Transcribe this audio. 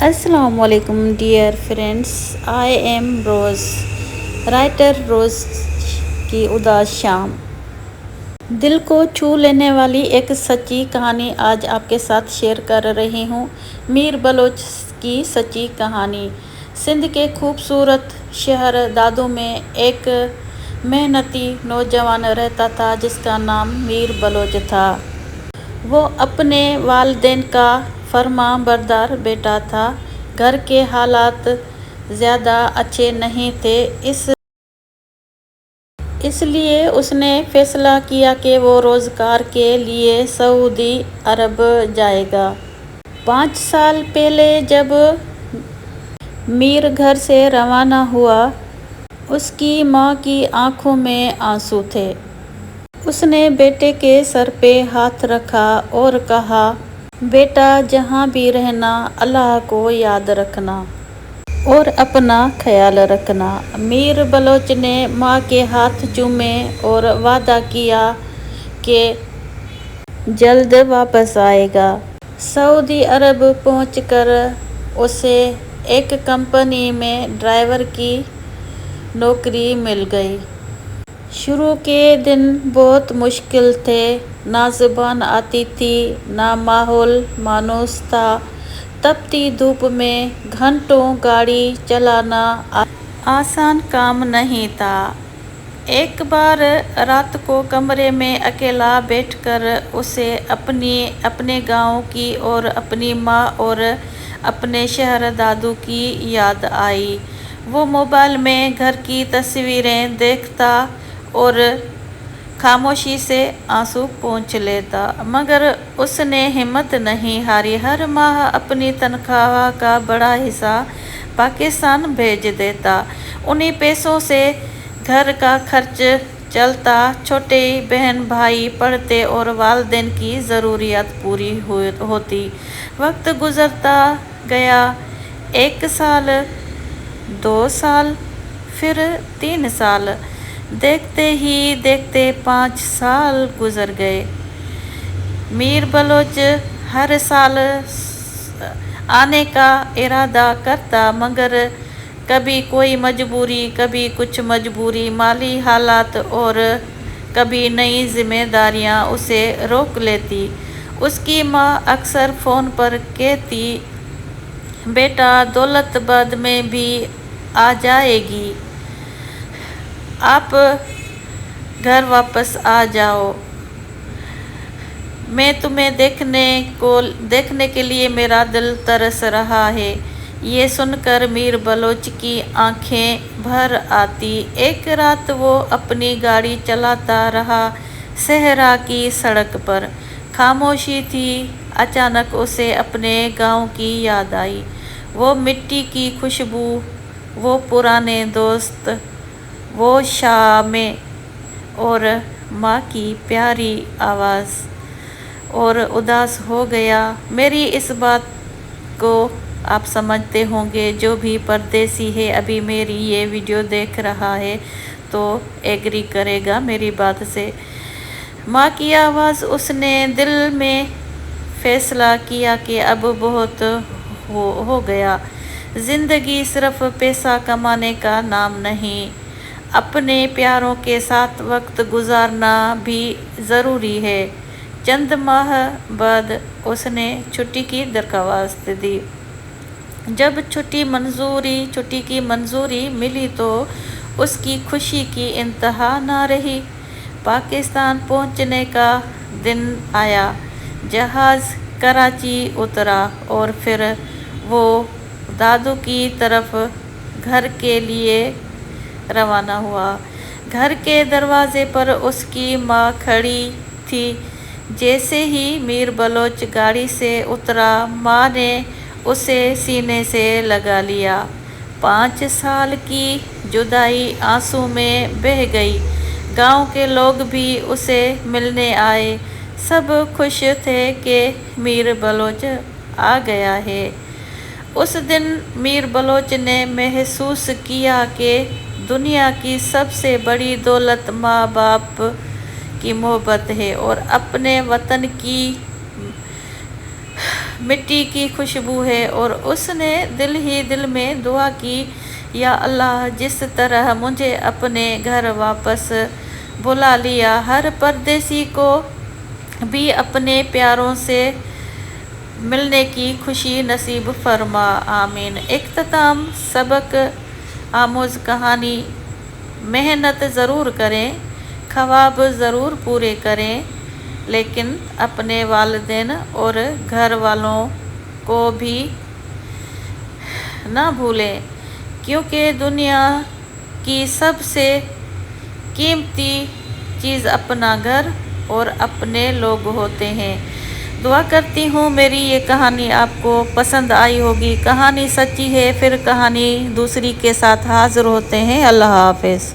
السلام علیکم dear friends, I am Rose, writer Rose کی اداس شام۔ دل کو چھو لینے والی ایک سچی کہانی آج آپ کے ساتھ شیئر کر رہی ہوں۔ میر بلوچ کی سچی کہانی۔ سندھ کے خوبصورت شہر دادو میں ایک محنتی نوجوان رہتا تھا جس کا نام میر بلوچ تھا۔ وہ اپنے والدین کا فرما بردار بیٹا تھا۔ گھر کے حالات زیادہ اچھے نہیں تھے، اس لیے اس نے فیصلہ کیا کہ وہ روزگار کے لیے سعودی عرب جائے گا۔ 5 سال پہلے جب میر گھر سے روانہ ہوا، اس کی ماں کی آنکھوں میں آنسو تھے۔ اس نے بیٹے کے سر پہ ہاتھ رکھا اور کہا، بیٹا جہاں بھی رہنا اللہ کو یاد رکھنا اور اپنا خیال رکھنا۔ میر بلوچ نے ماں کے ہاتھ چومے اور وعدہ کیا کہ جلد واپس آئے گا۔ سعودی عرب پہنچ کر اسے ایک کمپنی میں ڈرائیور کی نوکری مل گئی۔ شروع کے دن بہت مشکل تھے، نہ زبان آتی تھی، نہ ماحول مانوس تھا۔ تپتی دھوپ میں گھنٹوں گاڑی چلانا آسان کام نہیں تھا۔ ایک بار رات کو کمرے میں اکیلا بیٹھ کر اسے اپنے گاؤں کی اور اپنی ماں اور اپنے شہر دادو کی یاد آئی۔ وہ موبائل میں گھر کی تصویریں دیکھتا اور خاموشی سے آنسو پوچھ لیتا، مگر اس نے ہمت نہیں ہاری۔ ہر ماہ اپنی تنخواہ کا بڑا حصہ پاکستان بھیج دیتا۔ انہی پیسوں سے گھر کا خرچ چلتا، چھوٹے بہن بھائی پڑھتے اور والدین کی ضروریات پوری ہوتی۔ وقت گزرتا گیا، 1 سال، 2 سال، پھر 3 سال، دیکھتے ہی دیکھتے 5 سال گزر گئے۔ میر بلوچ ہر سال آنے کا ارادہ کرتا، مگر کبھی کوئی مجبوری، کبھی کچھ مجبوری، مالی حالات اور کبھی نئی ذمہ داریاں اسے روک لیتی۔ اس کی ماں اکثر فون پر کہتی، بیٹا دولت بعد میں بھی آ جائے گی، آپ گھر واپس آ جاؤ، میں تمہیں دیکھنے کے لیے میرا دل ترس رہا ہے۔ یہ سن کر میر بلوچ کی آنکھیں بھر آتی۔ ایک رات وہ اپنی گاڑی چلاتا رہا، صحرا کی سڑک پر خاموشی تھی۔ اچانک اسے اپنے گاؤں کی یاد آئی، وہ مٹی کی خوشبو، وہ پرانے دوست، وہ شامیں اور ماں کی پیاری آواز، اور اداس ہو گیا۔ میری اس بات کو آپ سمجھتے ہوں گے، جو بھی پردیسی ہے ابھی میری یہ ویڈیو دیکھ رہا ہے تو ایگری کرے گا میری بات سے۔ ماں کی آواز۔ اس نے دل میں فیصلہ کیا کہ اب بہت ہو گیا، زندگی صرف پیسہ کمانے کا نام نہیں، اپنے پیاروں کے ساتھ وقت گزارنا بھی ضروری ہے۔ چند ماہ بعد اس نے چھٹی کی درخواست دی۔ جب چھٹی کی منظوری ملی تو اس کی خوشی کی انتہا نہ رہی۔ پاکستان پہنچنے کا دن آیا، جہاز کراچی اترا اور پھر وہ دادو کی طرف گھر کے لیے روانہ ہوا۔ گھر کے دروازے پر اس کی ماں کھڑی تھی۔ جیسے ہی میر بلوچ گاڑی سے اترا، ماں نے اسے سینے سے لگا لیا۔ 5 سال کی جدائی آنسو میں بہہ گئی۔ گاؤں کے لوگ بھی اسے ملنے آئے، سب خوش تھے کہ میر بلوچ آ گیا ہے۔ اس دن میر بلوچ نے محسوس کیا کہ دنیا کی سب سے بڑی دولت ماں باپ کی محبت ہے اور اپنے وطن کی مٹی کی خوشبو ہے۔ اور اس نے دل ہی دل میں دعا کی، یا اللہ، جس طرح مجھے اپنے گھر واپس بلا لیا، ہر پردیسی کو بھی اپنے پیاروں سے ملنے کی خوشی نصیب فرما، آمین۔ اختتام سبق آموز کہانی: محنت ضرور کریں، خواب ضرور پورے کریں، لیکن اپنے والدین اور گھر والوں کو بھی نہ بھولیں، کیونکہ دنیا کی سب سے قیمتی چیز اپنا گھر اور اپنے لوگ ہوتے ہیں۔ دعا کرتی ہوں میری یہ کہانی آپ کو پسند آئی ہوگی۔ کہانی سچی ہے، پھر کہانی دوسری کے ساتھ حاضر ہوتے ہیں۔ اللہ حافظ۔